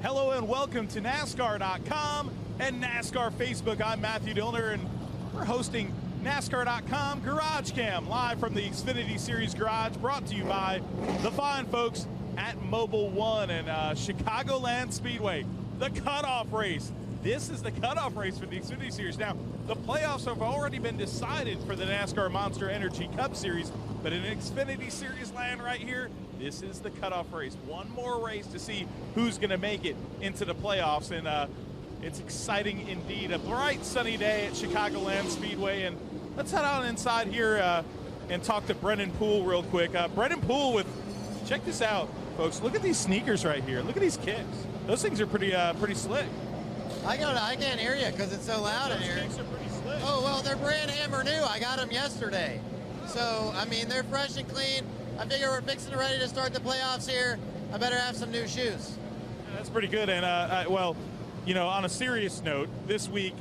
Hello and welcome to NASCAR.com and NASCAR Facebook. I'm Matthew Dillner, and we're hosting NASCAR.com GarageCam live from the XFINITY Series garage, brought to you by the fine folks at Mobile One and Chicagoland Speedway. The cutoff race. This is the cutoff race for the XFINITY Series. Now, the playoffs have already been decided for the NASCAR Monster Energy Cup Series, but in XFINITY Series land right here, this is the cutoff race. One more race to see who's going to make it into the playoffs, and it's exciting indeed. A bright, sunny day at Chicagoland Speedway, and let's head on inside here and talk to Brendan Poole real quick. Brendan Poole with, check this out, folks. Look at these sneakers right here. Look at these kicks. Those things are pretty slick. I can't hear you because it's so loud in here. Those kicks are pretty slick. Oh, well, they're brand hammer new. I got them yesterday. So, I mean, they're fresh and clean. I figure we're fixing and ready to start the playoffs here. I better have some new shoes. Yeah, that's pretty good. And, well, you know, on a serious note, this week,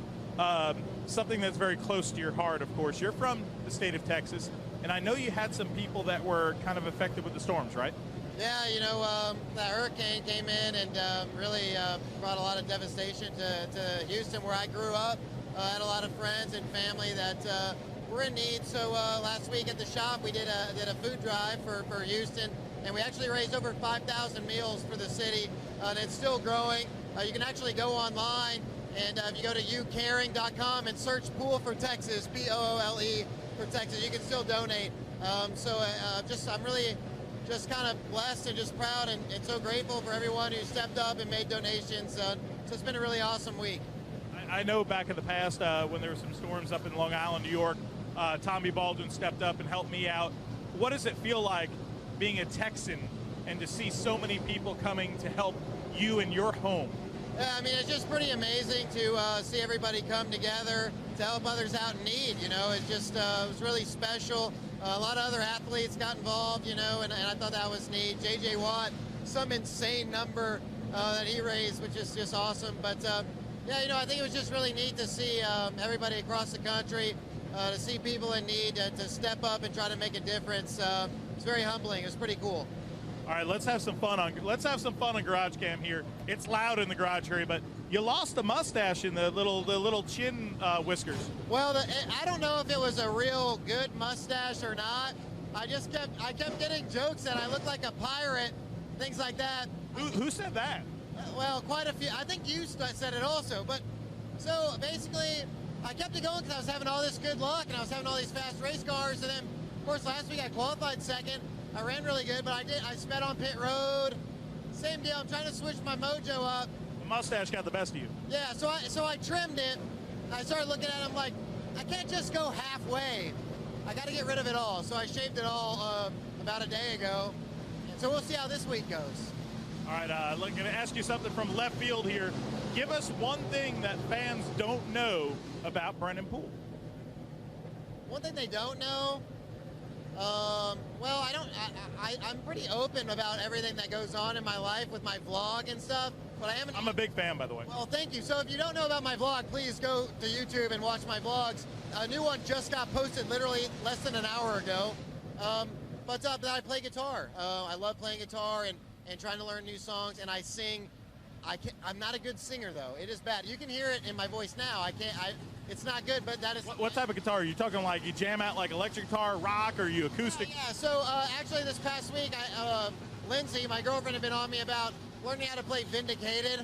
something that's very close to your heart, of course. You're from the state of Texas, and I know you had some people that were kind of affected with the storms, right? Yeah, you know, that hurricane came in and really brought a lot of devastation to Houston, where I grew up. I had a lot of friends and family that were in need. So last week at the shop, we did a food drive for Houston, and we actually raised over 5,000 meals for the city, and it's still growing. You can actually go online, and if you go to youcaring.com and search Poole for Texas, Poole for Texas, you can still donate. I'm really just kind of blessed and just proud and so grateful for everyone who stepped up and made donations. So it's been a really awesome week. I know back in the past when there were some storms up in Long Island, New York, Tommy Baldwin stepped up and helped me out. What does it feel like being a Texan and to see so many people coming to help you in your home? Yeah, I mean, it's just pretty amazing to see everybody come together to help others out in need. You know, it just it was really special. A lot of other athletes got involved, you know, and I thought that was neat. J.J. Watt, some insane number that he raised, which is just awesome. But, yeah, you know, I think it was just really neat to see everybody across the country, to see people in need, to step up and try to make a difference. It's very humbling. It was pretty cool. All right, let's have some fun on GarageCam here. It's loud in the garage area, but you lost the mustache and the little chin whiskers. Well, I don't know if it was a real good mustache or not. I kept getting jokes that I looked like a pirate, things like that. Who said that? Well, quite a few. I think you said it also. But so basically, I kept it going because I was having all this good luck and I was having all these fast race cars. And then, of course, last week I qualified second. I ran really good, but I sped on pit road. Same deal. I'm trying to switch my mojo up. The mustache got the best of you. Yeah, so I trimmed it. I started looking at it. I'm like, I can't just go halfway. I got to get rid of it all. So I shaved it all about a day ago. And so we'll see how this week goes. All right, I'm going to ask you something from left field here. Give us one thing that fans don't know about Brendan Poole. One thing they don't know? Well, I'm pretty open about everything that goes on in my life with my vlog and stuff, but I'm a big fan, by the way. Well, thank you. So if you don't know about my vlog, please go to YouTube and watch my vlogs. A new one just got posted literally less than an hour ago. But I play guitar. I love playing guitar and trying to learn new songs, and I sing. I'm not a good singer, though. It is bad. You can hear it in my voice now. It's not good, but that is... What type of guitar? Are you talking like you jam out like electric guitar, rock, or are you acoustic? Yeah, so actually this past week, Lindsay, my girlfriend, had been on me about learning how to play Vindicated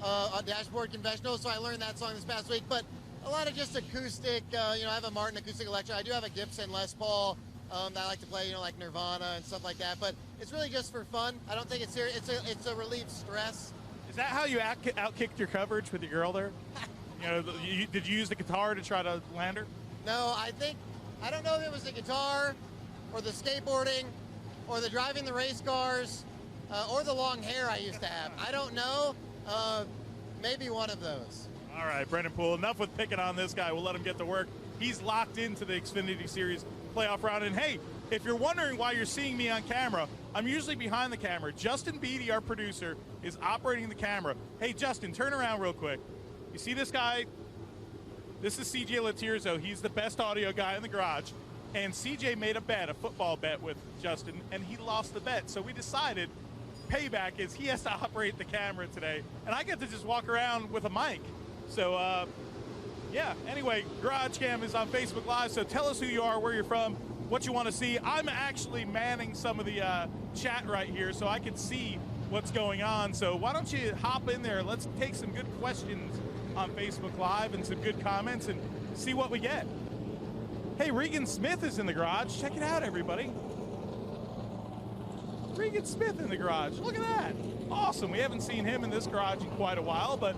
on Dashboard Conventional, so I learned that song this past week. But a lot of just acoustic, you know, I have a Martin acoustic electric. I do have a Gibson Les Paul that I like to play, you know, like Nirvana and stuff like that. But it's really just for fun. I don't think it's serious. It's a relief stress. Is that how you outkicked your coverage with your girl there? You know, did you use the guitar to try to land her? No, I don't know if it was the guitar or the skateboarding or the driving the race cars or the long hair I used to have. I don't know. Maybe one of those. All right, Brendan Poole, enough with picking on this guy. We'll let him get to work. He's locked into the XFINITY Series playoff round. And hey, if you're wondering why you're seeing me on camera, I'm usually behind the camera. Justin Beatty, our producer, is operating the camera. Hey, Justin, turn around real quick. You see this guy? This is CJ Latirzo. He's the best audio guy in the garage. And CJ made a football bet with Justin, and he lost the bet. So we decided payback is he has to operate the camera today, and I get to just walk around with a mic. So, yeah, anyway, GarageCam is on Facebook Live, so tell us who you are, where you're from, what you want to see. I'm actually manning some of the chat right here so I can see what's going on. So why don't you hop in there? Let's take some good questions on Facebook Live and some good comments and see what we get. Hey, Regan Smith is in the garage. Check it out, everybody. Regan Smith in the garage. Look at that. Awesome. We haven't seen him in this garage in quite a while, but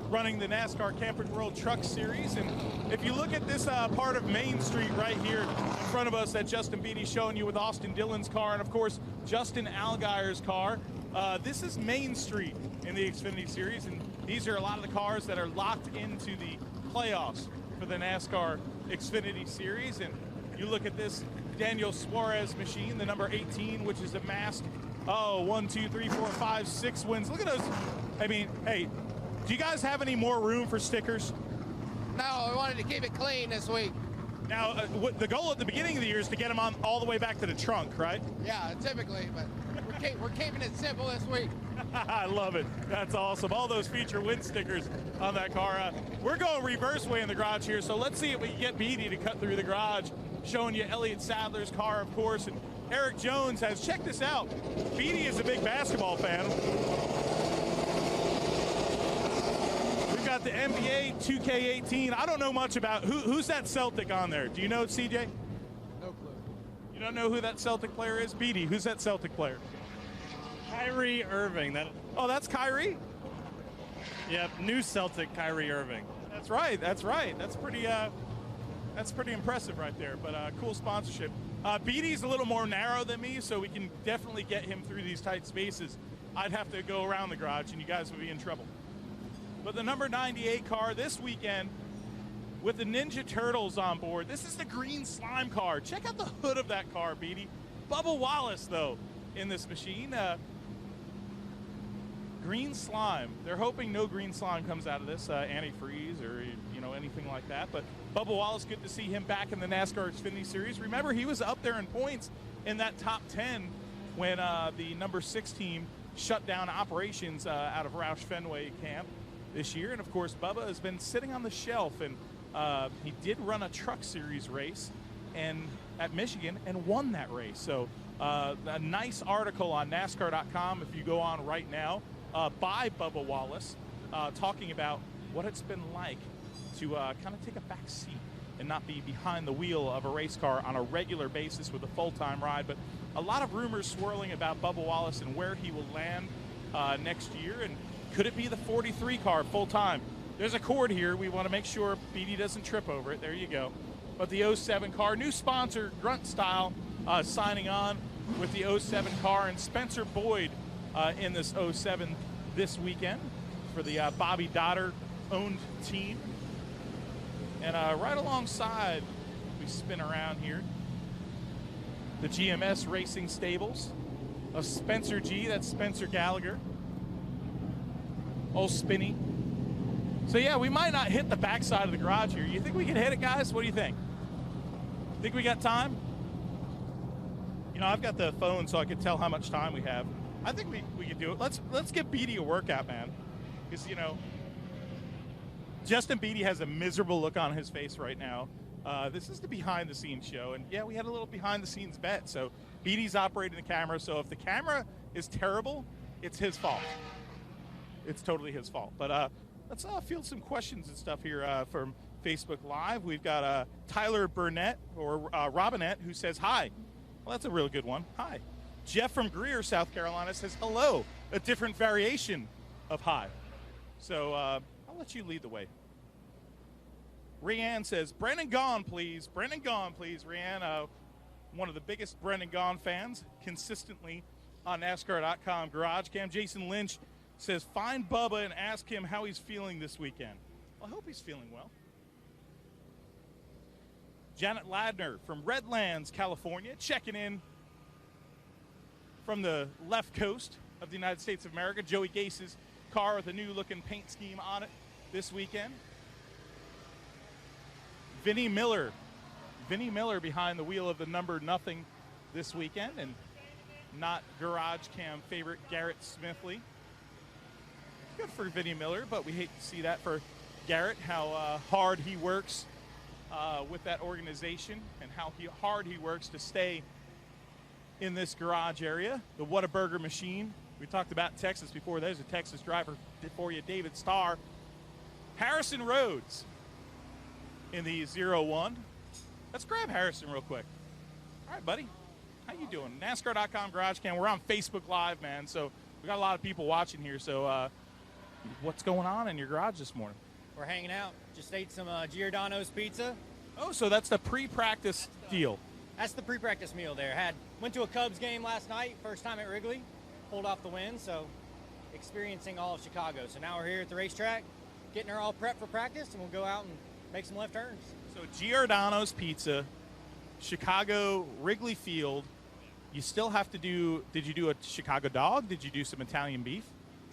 running the NASCAR Camping World Truck Series. And if you look at this part of Main Street right here in front of us that Justin Beatty's showing you with Austin Dillon's car and, of course, Justin Allgaier's car, this is Main Street in the Xfinity Series, and these are a lot of the cars that are locked into the playoffs for the NASCAR Xfinity Series. And you look at this Daniel Suarez machine, the number 18, which is amassed, 1, 2, 3, 4, 5, 6 wins. Look at those. I mean, hey, do you guys have any more room for stickers? No, we wanted to keep it clean this week. Now, the goal at the beginning of the year is to get them on all the way back to the trunk, right? Yeah, typically, but we're keeping it simple this week. I love it. That's awesome. All those feature win stickers on that car. We're going reverse way in the garage here, so let's see if we can get Beatty to cut through the garage, showing you Elliott Sadler's car, of course, and Eric Jones has, check this out. Beatty is a big basketball fan. We've got the NBA 2K18. I don't know much about, who's that Celtic on there? Do you know, CJ? No clue. You don't know who that Celtic player is? Beatty, who's that Celtic player? Kyrie Irving. Oh, that's Kyrie? Yep, new Celtic Kyrie Irving. That's right. That's right. That's pretty impressive right there. But cool sponsorship. Beatty's a little more narrow than me, so we can definitely get him through these tight spaces. I'd have to go around the garage, and you guys would be in trouble. But the number 98 car this weekend with the Ninja Turtles on board. This is the green slime car. Check out the hood of that car, Beatty. Bubba Wallace, though, in this machine. Green slime. They're hoping no green slime comes out of this, antifreeze or anything like that. But Bubba Wallace, good to see him back in the NASCAR Xfinity Series. Remember, he was up there in points in that top 10 when the number 6 team shut down operations out of Roush Fenway Camp this year. And of course, Bubba has been sitting on the shelf, and he did run a truck series race and at Michigan and won that race. So a nice article on NASCAR.com if you go on right now by Bubba Wallace talking about what it's been like to kind of take a back seat and not be behind the wheel of a race car on a regular basis with a full-time ride. But a lot of rumors swirling about Bubba Wallace and where he will land next year. And could it be the 43 car full-time? There's a cord here. We want to make sure Beatty doesn't trip over it. There you go. But the 07 car, new sponsor, Grunt Style, signing on with the 07 car. And Spencer Boyd in this 07 this weekend for the Bobby Dotter-owned team. And right alongside, we spin around here, the GMS Racing Stables of Spencer G. That's Spencer Gallagher. Old Spinny. So, yeah, we might not hit the backside of the garage here. You think we can hit it, guys? What do you think? Think we got time? You know, I've got the phone so I can tell how much time we have. I think we could do it. Let's give Beatty a workout, man. Because, Justin Beatty has a miserable look on his face right now. This is the behind-the-scenes show. And, yeah, we had a little behind-the-scenes bet. So Beatty's operating the camera. So if the camera is terrible, it's his fault. It's totally his fault. But let's field some questions and stuff here from Facebook Live. We've got Tyler Burnett, or Robinette, who says hi. Well, that's a real good one. Hi. Jeff from Greer, South Carolina, says hello, a different variation of hi. So I'll let you lead the way. Rianne says, Brendan Gaughan, please. Brendan Gaughan, please. Rianne, one of the biggest Brendan Gaughan fans, consistently on NASCAR.com GarageCam. Jason Lynch says, find Bubba and ask him how he's feeling this weekend. Well, I hope he's feeling well. Janet Ladner from Redlands, California, checking in from the left coast of the United States of America. Joey Gase's car with a new-looking paint scheme on it this weekend. Vinnie Miller behind the wheel of the number nothing this weekend. And not GarageCam favorite Garrett Smithley. Good for Vinny Miller, but we hate to see that for Garrett, how hard he works with that organization and how hard he works to stay in this garage area. The Whataburger machine. We talked about Texas before. There's a Texas driver for you, David Starr. Harrison Rhodes in the 0-1. Let's grab Harrison real quick. All right, buddy. How you doing? NASCAR.com GarageCam. We're on Facebook Live, man, so we got a lot of people watching here. So what's going on in your garage this morning? We're hanging out. Just ate some Giordano's pizza. Oh, so that's the pre-practice deal. That's the pre-practice meal there. Went to a Cubs game last night, first time at Wrigley. Pulled off the win, so experiencing all of Chicago. So now we're here at the racetrack, getting her all prepped for practice, and we'll go out and make some left turns. So Giordano's Pizza, Chicago, Wrigley Field. You still have to do, did you do a Chicago dog? Did you do some Italian beef?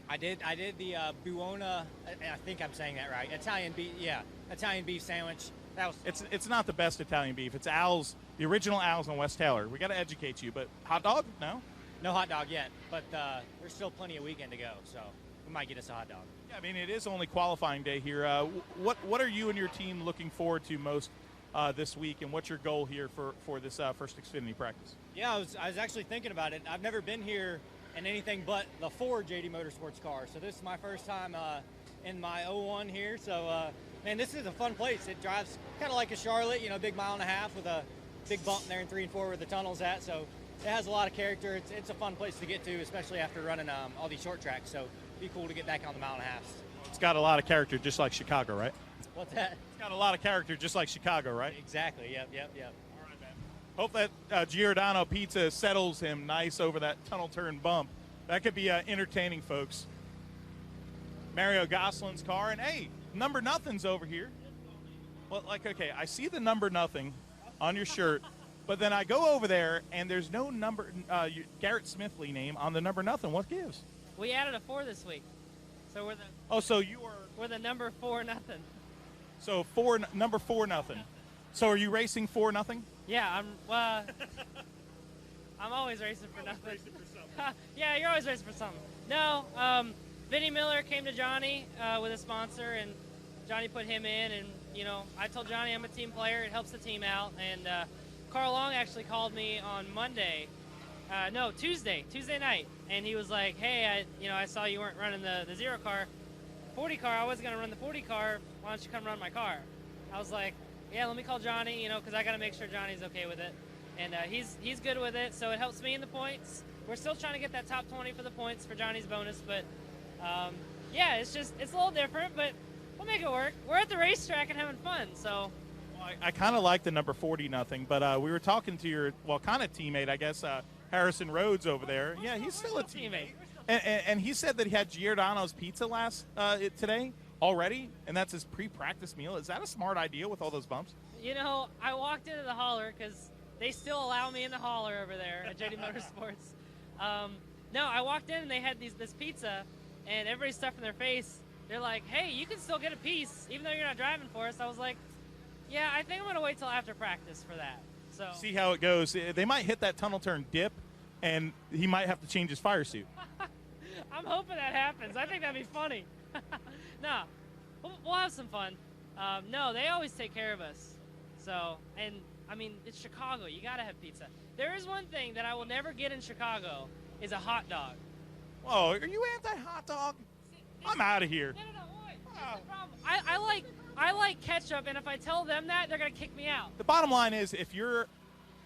I did the Buona, I think I'm saying that right, Italian beef sandwich. That was It's not the best Italian beef. It's Al's, the original Al's on West Taylor. We got to educate you, but hot dog? No? no hot dog yet, but there's still plenty of weekend to go, so we might get us a hot dog. Yeah, I mean, it is only qualifying day here. What are you and your team looking forward to most this week, and what's your goal here for this first Xfinity practice? Yeah, I was actually thinking about it. I've never been here in anything but the Ford JD Motorsports car, so this is my first time in my 01 here. So, man, this is a fun place. It drives kind of like a Charlotte, big mile and a half with a big bump there in 3 and 4 where the tunnel's at. So it has a lot of character. It's a fun place to get to, especially after running all these short tracks. So it'd be cool to get back on the mile and a half. It's got a lot of character, just like Chicago, right? What's that? It's got a lot of character, just like Chicago, right? Exactly. Yep. All right, man. Hope that Giordano pizza settles him nice over that tunnel turn bump. That could be entertaining, folks. Mario Gosselin's car, and hey, number nothing's over here. Well, okay, I see the number nothing on your shirt, but then I go over there and there's no number, Garrett Smithley name on the number nothing. What gives? We added a 4 this week, so we're the. Oh, so you are. We're the number 4 nothing. So number 4 nothing. So are you racing 4 nothing? Yeah, I'm always racing for nothing. Yeah, you're always racing for something. No, Vinny Miller came to Johnny with a sponsor, and Johnny put him in, and I told Johnny I'm a team player. It helps the team out, and Carl Long actually called me on Tuesday night, and he was like, hey, I saw you weren't running the 0 car, 40 car. I wasn't gonna run the 40 car. Why don't you come run my car? I was like, yeah, let me call Johnny, because I got to make sure Johnny's okay with it. And he's good with it, so it helps me in the points. We're still trying to get that top 20 for the points for Johnny's bonus, but yeah, it's a little different, but we'll make it work. We're at the racetrack and having fun, so. Well, I kind of like the number 40 nothing, but we were talking to your, kind of teammate, I guess, Harrison Rhodes over there. Yeah, he's still a teammate. And he said that he had Giordano's pizza today already, and that's his pre-practice meal. Is that a smart idea with all those bumps? I walked into the hauler because they still allow me in the hauler over there at JD Motorsports. No, I walked in and they had this pizza, and everybody's stuffing their face. They're like, hey, you can still get a piece, even though you're not driving for us. I was like, yeah, I think I'm going to wait till after practice for that. So see how it goes. They might hit that tunnel turn dip, and he might have to change his fire suit. I'm hoping that happens. I think that'd be funny. No, we'll have some fun. No, they always take care of us. So, and I mean, it's Chicago. You got to have pizza. There is one thing that I will never get in Chicago is a hot dog. Whoa, are you anti-hot dog? I'm out of here. No, wait. That's the problem. I like ketchup, and if I tell them that, they're going to kick me out. The bottom line is, if you're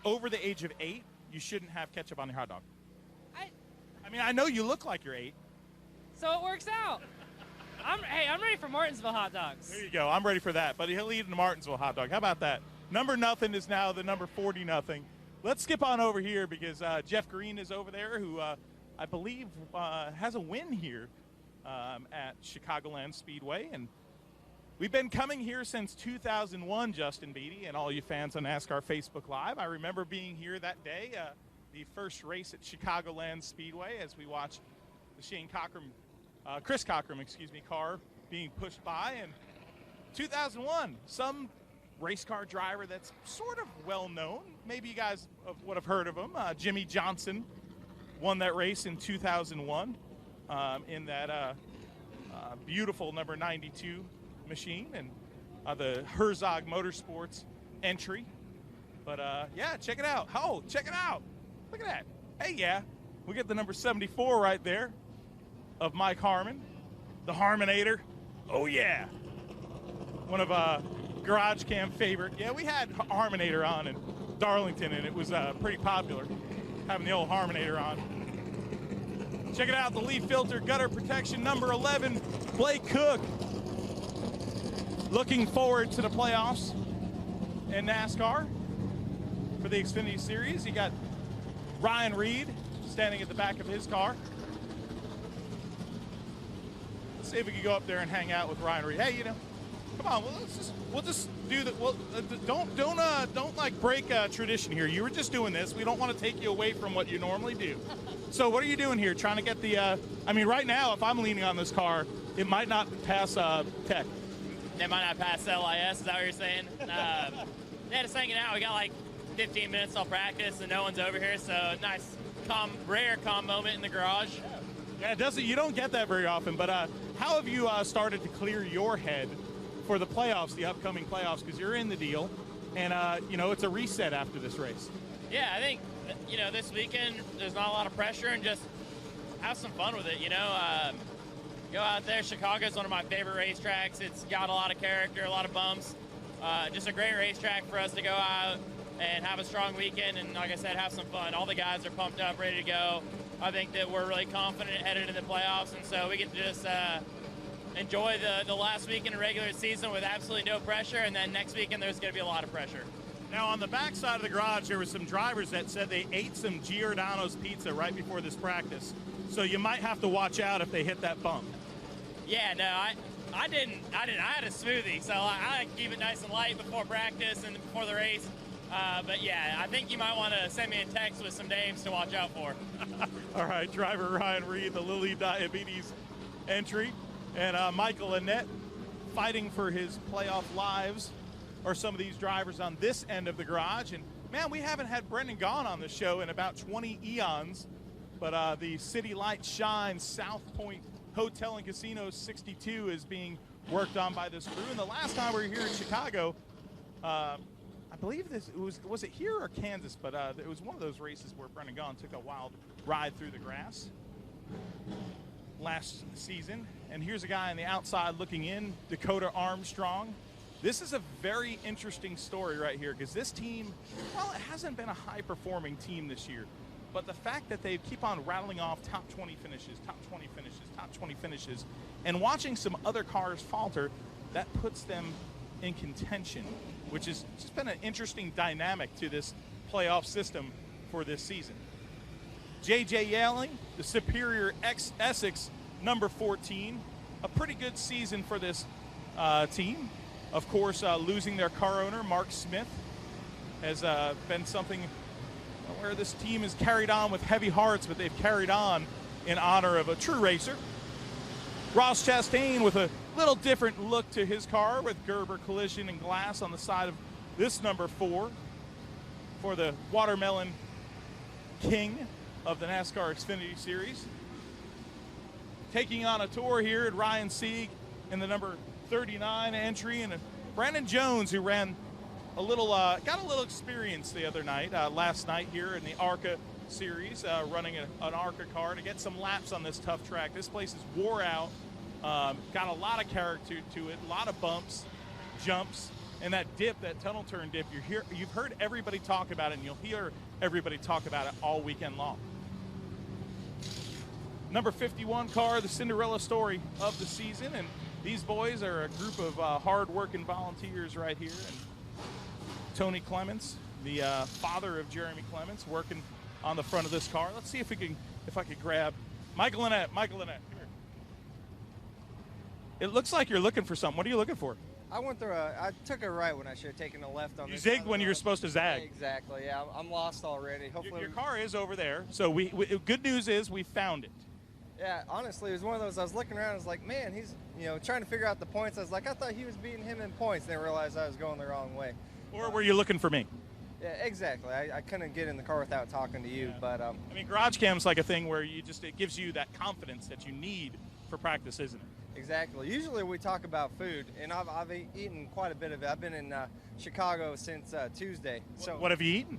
over the age of 8, you shouldn't have ketchup on your hot dog. I mean, I know you look like you're 8. So it works out. I'm ready for Martinsville hot dogs. There you go. I'm ready for that. But he'll eat a Martinsville hot dog. How about that? Number nothing is now the number 40 nothing. Let's skip on over here because Jeff Green is over there, who I believe has a win here at Chicagoland Speedway. And we've been coming here since 2001, Justin Beatty, and all you fans on NASCAR Facebook Live. I remember being here that day, the first race at Chicagoland Speedway, as we watched the Chris Cockrum, car being pushed by. And 2001, some race car driver that's sort of well known. Maybe you guys would have heard of him, Jimmy Johnson, won that race in 2001 in that beautiful number 92 machine and the Herzog Motorsports entry. But yeah, check it out. Oh, check it out. Look at that. Hey, yeah, we get the number 74 right there of Mike Harmon, the Harmonator. Oh, yeah. One of GarageCam favorite. Yeah, we had Harmonator on in Darlington, and it was pretty popular, having the old Harmonator on. Check it out, the leaf filter gutter protection number 11, Blake Cook. Looking forward to the playoffs in NASCAR for the Xfinity Series. You got Ryan Reed standing at the back of his car. Let's see if we can go up there and hang out with Ryan Reed. Hey, you know, come on, we'll just do that. Well, don't like break tradition here. You were just doing this. We don't want to take you away from what you normally do. So what are you doing here? Trying to get the? I mean, right now, if I'm leaning on this car, it might not pass tech. It might not pass LIS. Is that what you're saying? Yeah, just hanging out. We got like 15 minutes till practice, and no one's over here. So nice, rare calm moment in the garage. Yeah, it doesn't. You don't get that very often. But how have you started to clear your head for the playoffs, the upcoming playoffs? Because you're in the deal, and you know it's a reset after this race. Yeah, I think this weekend there's not a lot of pressure, and just have some fun with it. Go out there. Chicago's one of my favorite racetracks. It's got a lot of character, a lot of bumps. Just a great racetrack for us to go out and have a strong weekend, and like I said, have some fun. All the guys are pumped up, ready to go. I think that we're really confident headed into the playoffs, and so we get to just enjoy the last weekend of regular season with absolutely no pressure, and then next weekend there's going to be a lot of pressure. Now, on the back side of the garage, there were some drivers that said they ate some Giordano's pizza right before this practice, so you might have to watch out if they hit that bump. Yeah, no, I didn't. I had a smoothie, so I like to keep it nice and light before practice and before the race. But yeah, I think you might want to send me a text with some names to watch out for. All right, driver Ryan Reed, the Lilly Diabetes entry, and Michael Annette fighting for his playoff lives are some of these drivers on this end of the garage. And man, we haven't had Brendan Gaughan on the show in about 20 eons, but the City Light Shine South Point Hotel and Casino 62 is being worked on by this crew. And the last time we were here in Chicago, I believe was it here or Kansas, but it was one of those races where Brendan Gaughan took a wild ride through the grass last season. And here's a guy on the outside looking in, Dakota Armstrong. This is a very interesting story right here, because this team, well, it hasn't been a high-performing team this year, but the fact that they keep on rattling off top 20 finishes, top 20 finishes, top 20 finishes, and watching some other cars falter, that puts them in contention, which has just been an interesting dynamic to this playoff system for this season. J.J. Yelling, the Superior Essex number 14, a pretty good season for this team. Of course, losing their car owner, Mark Smith, has been something where this team has carried on with heavy hearts, but they've carried on in honor of a true racer. Ross Chastain with a little different look to his car with Gerber collision and glass on the side of this number 4 for the Watermelon King of the NASCAR Xfinity Series. Taking on a tour here at Ryan Sieg in the number 39 entry, and Brandon Jones, who ran a little, got a little experience the other night, last night here in the ARCA Series, running an ARCA car to get some laps on this tough track. This place is wore out, got a lot of character to it, a lot of bumps, jumps, and that dip, that tunnel turn dip. You've heard everybody talk about it, and you'll hear everybody talk about it all weekend long. Number 51 car, the Cinderella story of the season, and these boys are a group of hard-working volunteers right here. And Tony Clements, the father of Jeremy Clements, working on the front of this car. Let's see if I could grab Michael Annette. Michael Annette, come here. It looks like you're looking for something. What are you looking for? I went through I took a right when I should have taken a left on You this zigged side when of you the were road. supposed to zag. Exactly, yeah. I'm lost already. Hopefully Your car is over there. So we good news is we found it. Yeah, honestly, it was one of those, I was looking around, I was like, man, he's, trying to figure out the points. I was like, I thought he was beating him in points. Then I realized I was going the wrong way. Or were you looking for me? Yeah, exactly. I couldn't get in the car without talking to you, but I mean, GarageCam's like a thing where it gives you that confidence that you need for practice, isn't it? exactly. Usually we talk about food, and I've eaten quite a bit of it. I've been in Chicago since Tuesday. So What have you eaten?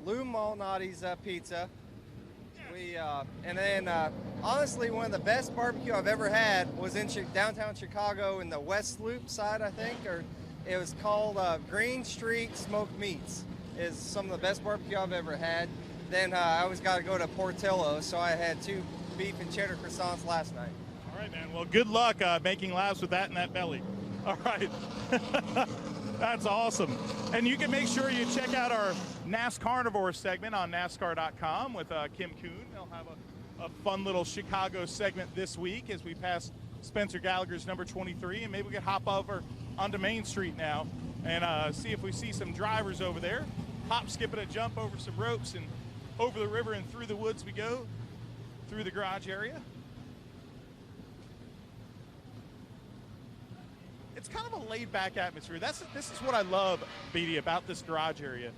Lou Malnati's pizza. And then honestly, one of the best barbecue I've ever had was in downtown Chicago in the West Loop side, I think, or it was called Green Street Smoked Meats. Is some of the best barbecue I've ever had. Then I always got to go to Portillo, so I had 2 beef and cheddar croissants last night. All right, man. Well, good luck making laps with that in that belly. All right. That's awesome. And you can make sure you check out our NASCARnivore segment on NASCAR.com with Kim Kuhn. They'll have a fun little Chicago segment this week as we pass Spencer Gallagher's number 23, and maybe we could hop over onto Main Street now and see if we see some drivers over there. Hop, skip, and a jump over some ropes, and over the river and through the woods we go, through the garage area. It's kind of a laid-back atmosphere. This is what I love, BD, about this garage area.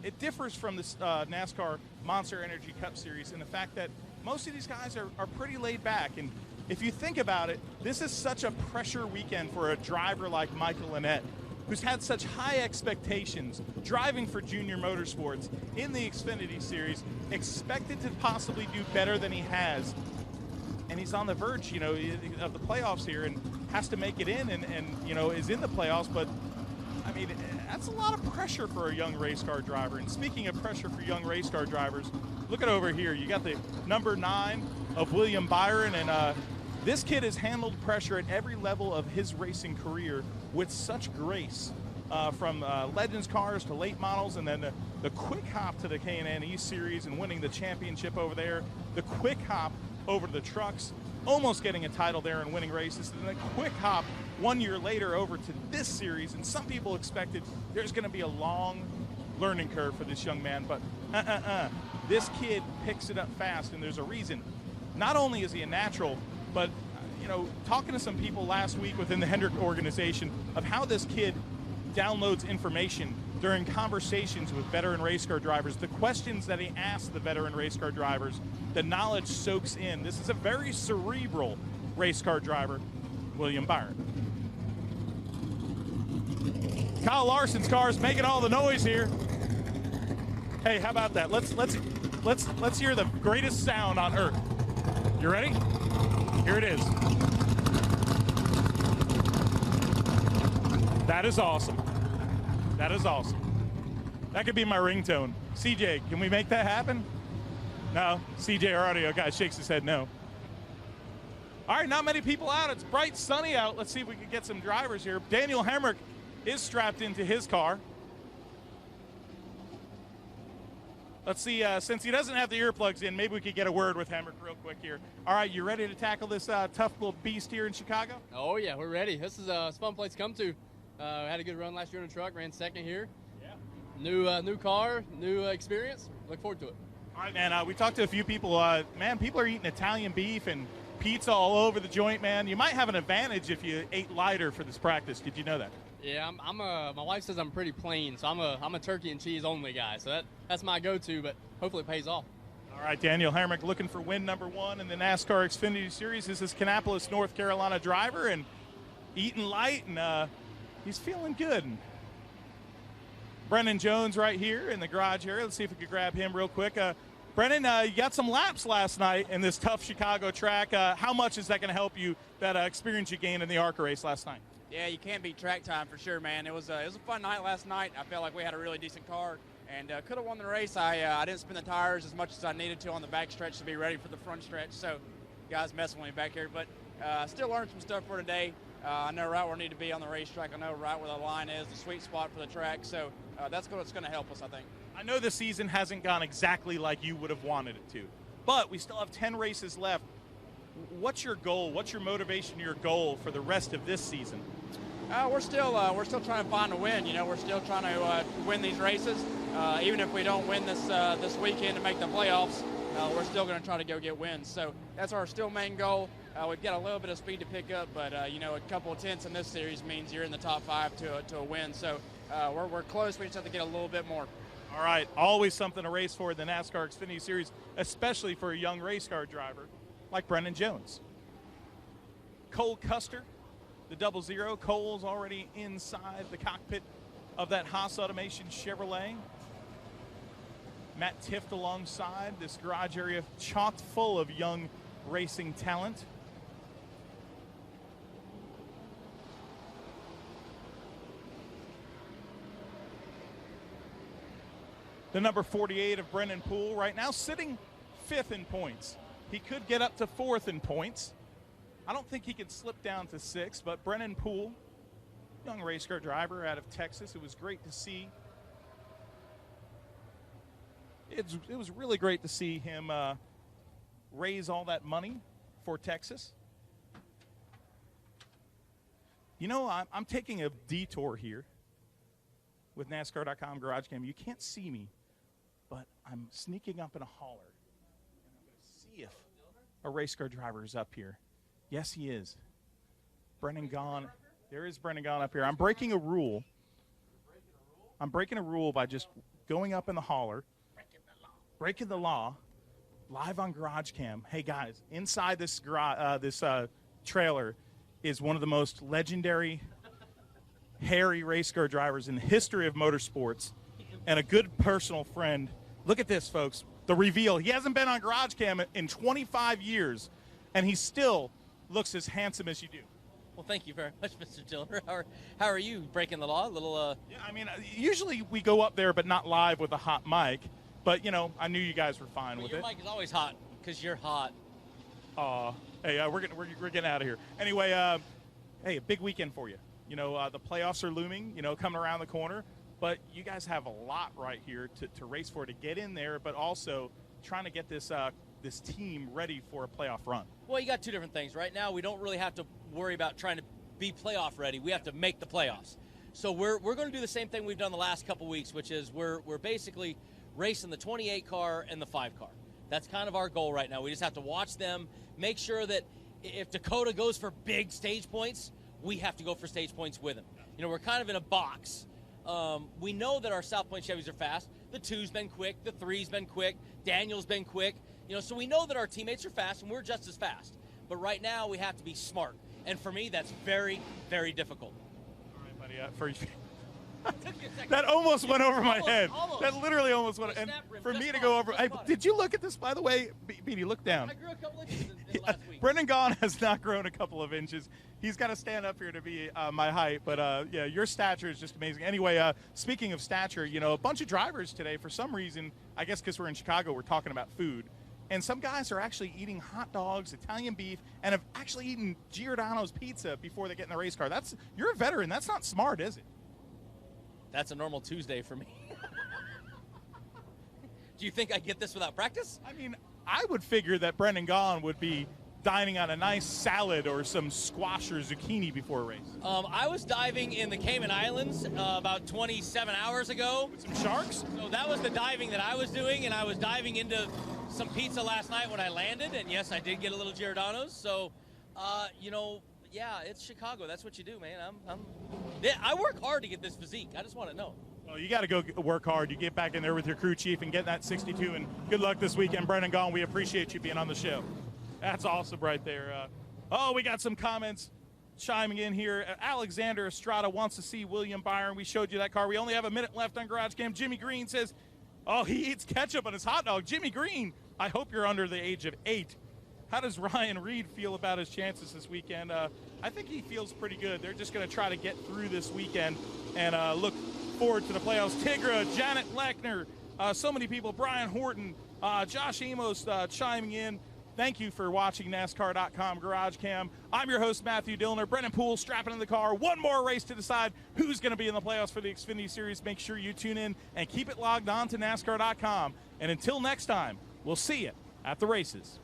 It differs from this NASCAR Monster Energy Cup Series in the fact that most of these guys are pretty laid back. And if you think about it, this is such a pressure weekend for a driver like Michael Annett, who's had such high expectations, driving for Junior Motorsports in the Xfinity Series, expected to possibly do better than he has. And he's on the verge, of the playoffs here and has to make it in and is in the playoffs. But, I mean, that's a lot of pressure for a young race car driver. And speaking of pressure for young race car drivers, look at over here. You got the number 9 of William Byron, and this kid has handled pressure at every level of his racing career with such grace, from Legends cars to late models, and then the quick hop to the K&N East Series and winning the championship over there, the quick hop over to the trucks, almost getting a title there and winning races, and then a quick hop 1 year later over to this series. And some people expected there's going to be a long learning curve for this young man, but this kid picks it up fast, and there's a reason. Not only is he a natural, but talking to some people last week within the Hendrick organization of how this kid downloads information during conversations with veteran race car drivers, the questions that he asks the veteran race car drivers, the knowledge soaks in. This is a very cerebral race car driver, William Byron. Kyle Larson's car is making all the noise here. Hey, how about that? Let's hear the greatest sound on earth. You ready? Here it is. That is awesome. That is awesome. That could be my ringtone. CJ, can we make that happen? No, CJ, our audio guy, shakes his head no. All right, not many people out. It's bright, sunny out. Let's see if we can get some drivers here. Daniel Hemrick is strapped into his car. Let's see, since he doesn't have the earplugs in, maybe we could get a word with Hemrick real quick here. All right, you ready to tackle this tough little beast here in Chicago? Oh, yeah, we're ready. This is a fun place to come to. Had a good run last year in the truck, ran second here. Yeah. New car, new experience. Look forward to it. All right, man, we talked to a few people. Man, people are eating Italian beef and pizza all over the joint, man. You might have an advantage if you ate lighter for this practice. Did you know that? Yeah, my wife says I'm pretty plain, so I'm a turkey and cheese only guy. So that's my go-to, but hopefully it pays off. All right, Daniel Hemrick looking for win number 1 in the NASCAR Xfinity Series. This is Kannapolis, North Carolina driver, and eating light, and he's feeling good. Brennan Jones right here in the garage area. Let's see if we could grab him real quick. Brennan, you got some laps last night in this tough Chicago track. How much is that going to help you, that experience you gained in the ARCA race last night? Yeah, you can't beat track time for sure, man. It was a fun night last night. I felt like we had a really decent car and could have won the race. I didn't spin the tires as much as I needed to on the back stretch to be ready for the front stretch. So guys messing with me back here, but still learned some stuff for today. I know right where I need to be on the racetrack. I know right where the line is, the sweet spot for the track. So that's what's going to help us, I think. I know the season hasn't gone exactly like you would have wanted it to, but we still have 10 races left. What's your goal? What's your motivation, your goal for the rest of this season? We're still trying to find a win. We're still trying to win these races. Even if we don't win this weekend to make the playoffs, we're still going to try to go get wins. So that's our still main goal. We've got a little bit of speed to pick up, but a couple of tenths in this series means you're in the top 5 to a win. So we're close. We just have to get a little bit more. All right, always something to race for in the NASCAR Xfinity Series, especially for a young race car driver like Brendan Jones. Cole Custer, the 00. Cole's already inside the cockpit of that Haas Automation Chevrolet. Matt Tifft alongside, this garage area chock full of young racing talent. The number 48 of Brennan Poole right now sitting 5th in points. He could get up to 4th in points. I don't think he could slip down to 6th, but Brennan Poole, young race car driver out of Texas, it was great to see. It was really great to see him raise all that money for Texas. You know, I'm taking a detour here with NASCAR.com GarageCam. You can't see me, but I'm sneaking up in a holler. And I'm going to see if a race car driver is up here. Yes, he is. Brendan Gaughan. There is Brendan Gaughan up here. I'm breaking a rule. I'm breaking a rule by just going up in the holler. Breaking the law. Live on GarageCam. Hey, guys, inside this trailer is one of the most legendary hairy race car drivers in the history of motorsports and a good personal friend. Look at this, folks. The reveal. He hasn't been on GarageCam in 25 years, and he still looks as handsome as you do. Well, thank you very much, Mr. Dillner. How are you breaking the law? A little. Yeah, I mean, usually we go up there, but not live with a hot mic. But, you know, I knew you guys were fine with your it. Your mic is always hot because you're hot. Hey, we're getting out of here. Anyway, hey, a big weekend for you. You know, the playoffs are looming, you know, coming around the corner. But you guys have a lot right here to race for, to get in there, but also trying to get this this team ready for a playoff run. Well, you got two different things. Right now, we don't really have to worry about trying to be playoff ready. We have to make the playoffs. So we're going to do the same thing we've done the last couple weeks, which is we're basically racing the 28 car and the 5 car. That's kind of our goal right now. We just have to watch them, make sure that if Dakota goes for big stage points, we have to go for stage points with him. You know, we're kind of in a box. We know that our South Point Chevys are fast. The 2's been quick. The 3's been quick. Daniel's been quick. You know, so we know that our teammates are fast, and we're just as fast. But right now, we have to be smart. And for me, that's very, very difficult. All right, buddy. That almost went over my head. Almost. That literally almost went. And for me to go over, did you look at this, by the way? Beatty, look down. I grew a couple inches in last week. Brendan Gaughan has not grown a couple of inches. He's got to stand up here to be my height. But, yeah, your stature is just amazing. Anyway, speaking of stature, you know, a bunch of drivers today, for some reason, I guess because we're in Chicago, we're talking about food. And some guys are actually eating hot dogs, Italian beef, and have actually eaten Giordano's pizza before they get in the race car. You're a veteran. That's not smart, is it? That's a normal Tuesday for me. Do you think I get this without practice? I mean, I would figure that Brendan Gaughan would be dining on a nice salad or some squash or zucchini before a race. I was diving in the Cayman Islands about 27 hours ago. With some sharks? So that was the diving that I was doing, and I was diving into some pizza last night when I landed, and yes, I did get a little Giordano's. So, you know, yeah, it's Chicago. That's what you do, man. I work hard to get this physique. I just want to know. Well, you got to go work hard. You get back in there with your crew chief and get that 62, and good luck this weekend, Brendan Gaughan. We appreciate you being on the show. That's awesome right there. We got some comments chiming in here. Alexander Estrada wants to see William Byron. We showed you that car. We only have a minute left on GarageCam. Jimmy Green says, he eats ketchup on his hot dog. Jimmy Green, I hope you're under the age of 8. How does Ryan Reed feel about his chances this weekend? I think he feels pretty good. They're just going to try to get through this weekend and look forward to the playoffs. Tigra, Janet Lechner, so many people, Brian Horton, Josh Amos chiming in. Thank you for watching NASCAR.com GarageCam. I'm your host, Matthew Dillner. Brennan Poole strapping in the car. One more race to decide who's going to be in the playoffs for the Xfinity Series. Make sure you tune in and keep it logged on to NASCAR.com. And until next time, we'll see you at the races.